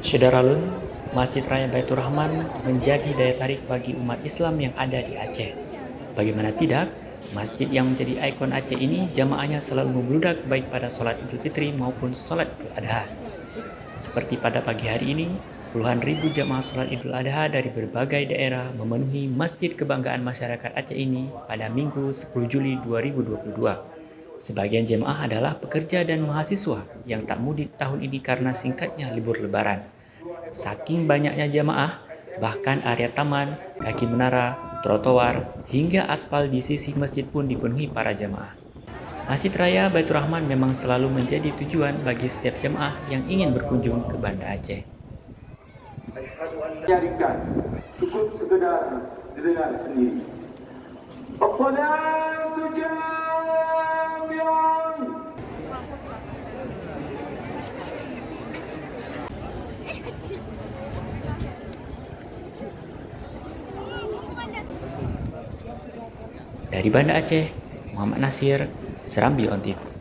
Syederalun, Masjid Raya Baitur Rahman menjadi daya tarik bagi umat Islam yang ada di Aceh. Bagaimana tidak, masjid yang menjadi ikon Aceh ini jamaahnya selalu membludak baik pada sholat Idul Fitri maupun sholat Idul Adha. Seperti pada pagi hari ini, puluhan ribu jamaah sholat Idul Adha dari berbagai daerah memenuhi Masjid Kebanggaan Masyarakat Aceh ini pada Minggu 10 Juli 2022. Sebagian jemaah adalah pekerja dan mahasiswa yang tak mudik tahun ini karena singkatnya libur lebaran. Saking banyaknya jamaah, bahkan area taman, kaki menara, trotoar, hingga aspal di sisi masjid pun dipenuhi para jamaah. Masjid Raya Baitur Rahman memang selalu menjadi tujuan bagi setiap jemaah yang ingin berkunjung ke Banda Aceh. Jadikan cukup sekedar didengar sendiri. As-salatu jami'an. Dari Banda Aceh, Muhammad Nasir, Serambi On TV.